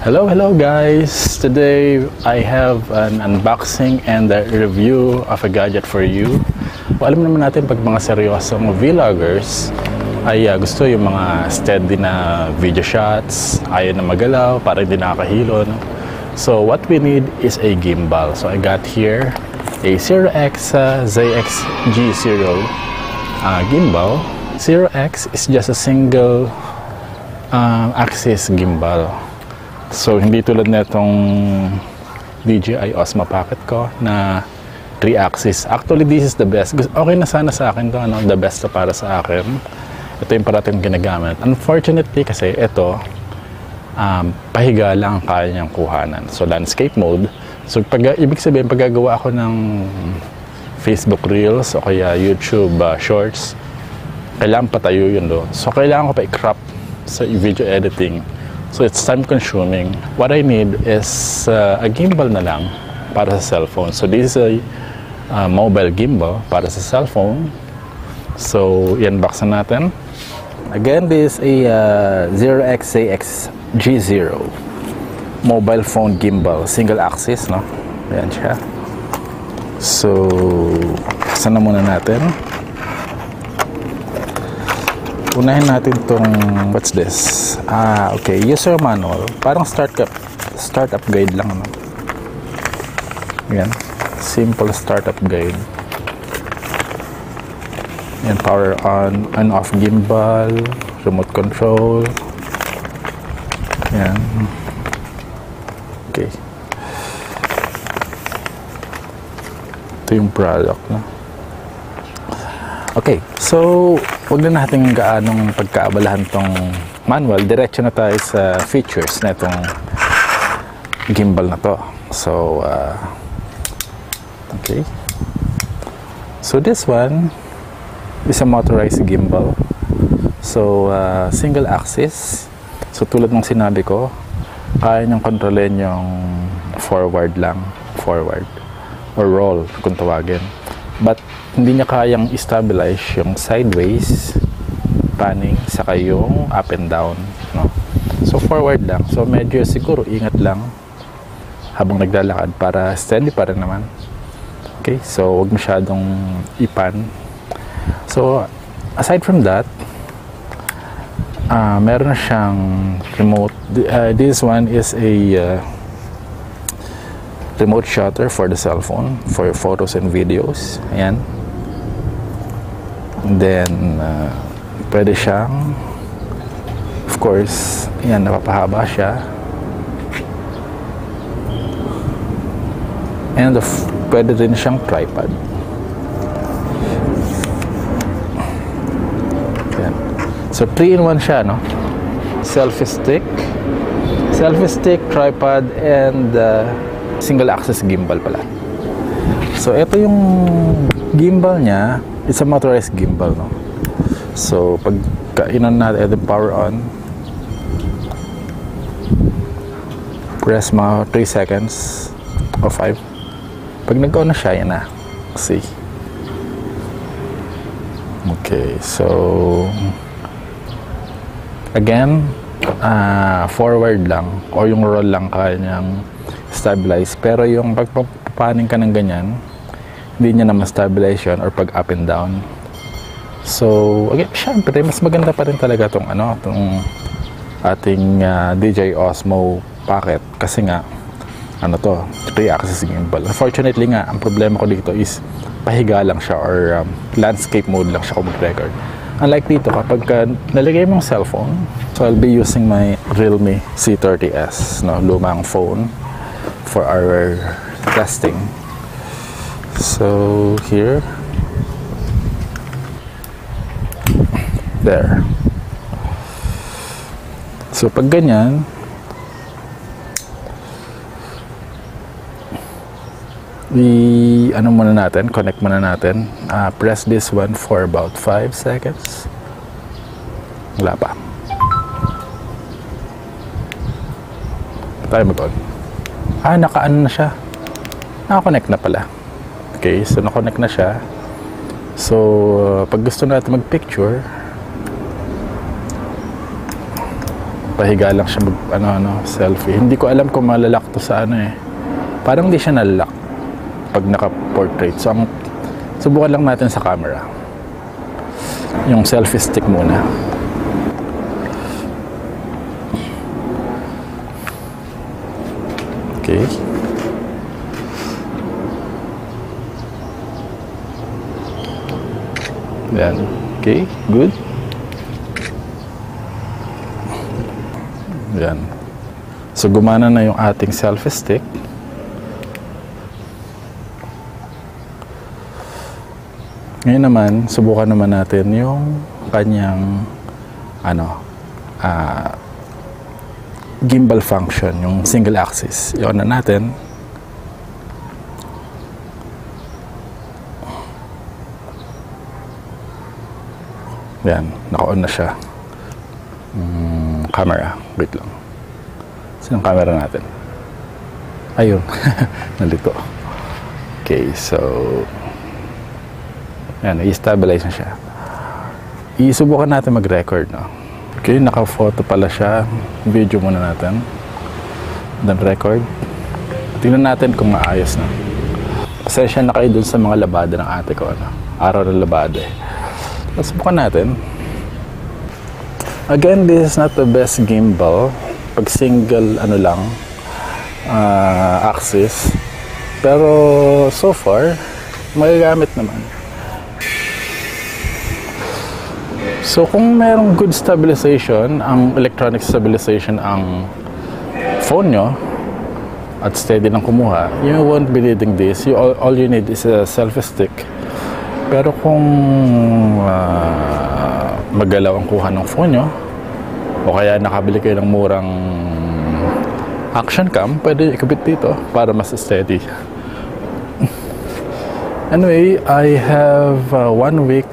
Hello guys! Today I have an unboxing and a review of a gadget for you. Alam naman natin pag mga seryosong vloggers ay gusto yung mga steady na video shots, ayaw na magalaw, para hindi nakakahilo, no? So what we need is a gimbal. So I got here a Zero X ZX G0 gimbal. Zero X is just a single axis gimbal. So, hindi tulad netong DJI Osmo Pocket ko na 3-axis. Actually, this is the best. Okay na sana sa akin to, the best to para sa akin. Ito yung parating ginagamit. Unfortunately, kasi ito, pahiga lang kaya niyang kuhanan. So, landscape mode. So, ibig sabihin, pag gagawa ako ng Facebook Reels o kaya YouTube Shorts, kailangan patayo yun do. So, kailangan ko pa i-crop sa video editing. So it's time consuming. What I need is a gimbal na lang para sa cellphone. So this is a mobile gimbal para sa cellphone. So i-unbox na natin. Again, this is a Zero X ZX G0 mobile phone gimbal, single axis, no? Ayan siya. So buksan na muna natin. Unahin natin tong, what's this? Okay, user manual. Parang startup guide lang, ano? Yan, simple startup guide. Yan, power on and off gimbal, remote control. Yan. Okay. Ito yung product, no? Okay, so huwag na natin gaanong pagkaabalahan tong manual. Diretso na tayo sa features na itong gimbal na to. So, okay. So this one is a motorized gimbal. So, single axis. So, tulad ng sinabi ko, kaya niyang kontrolin yung forward lang. Forward. Or roll, kung tawagin. But, hindi niya kayang stabilize yung sideways, panning, saka yung up and down, no? So forward lang. So medyo siguro ingat lang habang naglalakad para steady pa rin naman. Okay, so huwag masyadong ipan. So aside from that, meron na siyang remote. This one is a remote shutter for the cellphone for photos and videos. Ayan. And then pwede siyang, of course, ayan, napapahaba siya. And pwede rin siyang tripod. Ayan. So 3-in-1 siya, no? Selfie stick, tripod, and single axis gimbal pala. So ito yung gimbal niya. It's a motorized gimbal, no? So pag kainan natin the power on, press mo 3 seconds o 5. Pag nag-on na siya, yan na. See? Okay, so again, forward lang o yung roll lang kaya niyang stabilize, pero yung pagpapaning ka ng ganyan, hindi niya na ma-stabilize yun or pag up and down. So again, syempre mas maganda pa rin talaga tong tong ating DJI Osmo Pocket kasi nga to, 3-axis gimbal. Unfortunately nga, ang problema ko dito is pahiga lang siya or landscape mode lang siya kung mag-record. Unlike dito, kapag nalagay mong cellphone, so I'll be using my Realme C30s, no, lumang phone, for our testing. So here, there. So pag ganyan, muna natin, connect muna natin. Press this one for about 5 seconds. Wala pa. Tayo mag-on. Naka-ano na siya. Naka-connect na pala. Okay, so na-connect na siya. So, pag gusto natin mag-picture, Pahiga lang siya selfie. Hindi ko alam kung malalak to sa ano eh. Parang hindi siya nalalak pag naka-portrait. So, subukan lang natin sa camera. Yung selfie stick muna. Okay. Yan. Okay, good. Yan. So, gumana na yung ating selfie stick. Ngayon naman, subukan naman natin yung kanyang gimbal function, yung single axis. I-on na natin. Yan, naka-on na siya. Camera, wait lang. Saan ang camera natin? Ayun, nalito. Okay, so yan, i-stabilize na siya. Isubukan natin mag-record, no? Okay, naka-photo pala siya. Video muna natin. Then record. Tingnan natin kung maayos na. Pasensya na kayo dun sa mga labada ng ate ko, araw ng labada eh. Subukan natin. Again, this is not the best gimbal. Pag single, axis. Pero, so far, magagamit naman. So, kung merong good stabilization, ang electronic stabilization ang phone nyo, at steady lang kumuha, you won't be needing this. All you need is a selfie stick. Pero kung magalaw ang kuha ng phone nyo, o kaya nakabili kayo ng murang action cam, pwede ikabit dito para mas steady. Anyway, I have 1 week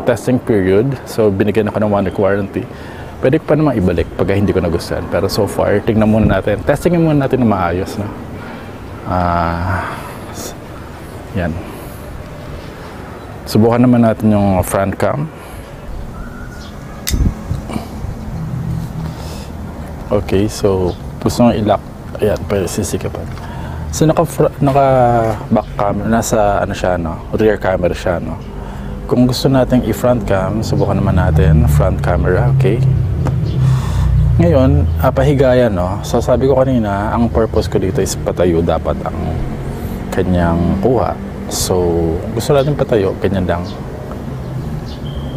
testing period. So, binigyan ako ng 1 week warranty. Pwede ko pa naman ibalik pag hindi ko nagustuhan. Pero so far, tingnan muna natin. Testingin muna natin na maayos. No? Yan. Subukan naman natin yung front cam. Okay, so gusto nyo i-lock. Ayan, pwede sisikapan. So naka back camera, nasa rear camera siya, no. Kung gusto nating i-front cam, subukan naman natin front camera, okay. Ngayon, pahigayan, no. So sabi ko kanina, ang purpose ko dito is patayo dapat ang kanyang kuha. So, gusto natin patayo, ganyan lang.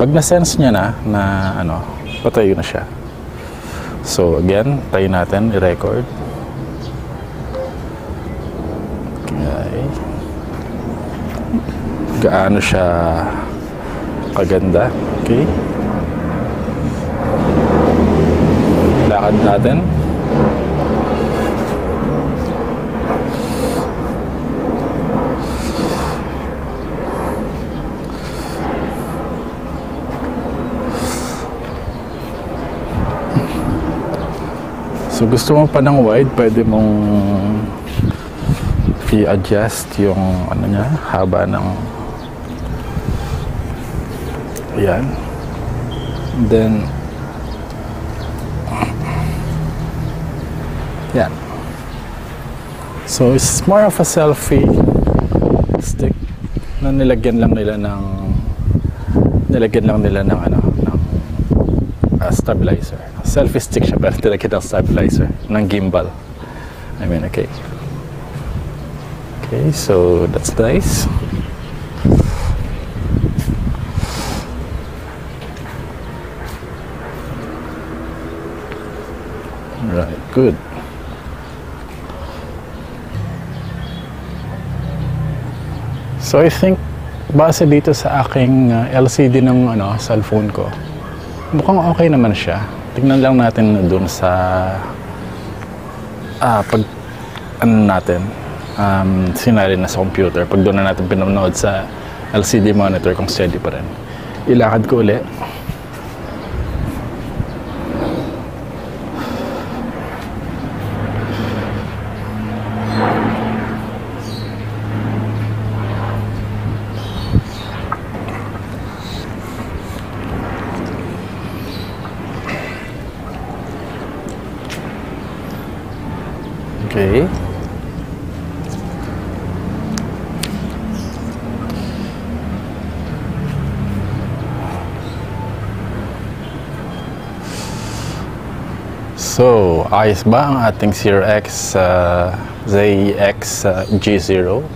Pag na-sense niya na patayo na siya. So, again, tayo natin, i-record. Okay. Gaano siya kaganda. Okay. Lakad natin. So gusto mo pa ng wide, pwede mong i-adjust yung haba ng yan. Then yan. So it's more of a selfie stick na nilagyan lang nila ng stabilizer. Selfie stick siya pero nilagyan ng stabilizer ng gimbal. Okay. Okay, so that's nice. Right, good. So I think base dito sa aking LCD ng cellphone ko, mukhang okay naman siya. Tingnan lang natin doon sa sinali na sa computer. Pag doon na natin pinanood sa LCD monitor kung steady pa rin. Ilakad ko ulit. Okay. So, ayos ba ang ating Zero X ZX G0?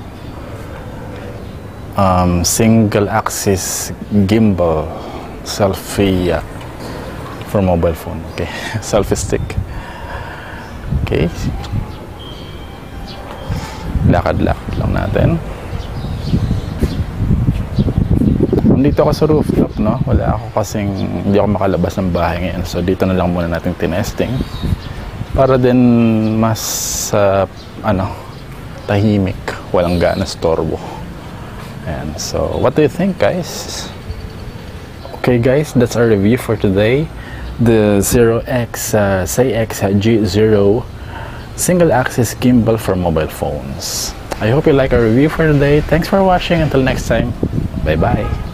Single axis gimbal selfie for mobile phone. Okay, selfie stick. Okay. Lakad-lakad lang natin. Nandito ako sa rooftop, no? Wala ako kasing, hindi ako makalabas ng bahay ngayon. So, dito na lang muna natin tinesting. Para din mas, tahimik. Walang gana storbo. And so, what do you think, guys? Okay, guys, that's our review for today. The Zero X ZX G0 single axis gimbal for mobile phones. I hope you like our review for today. Thanks for watching. Until next time. Bye-bye.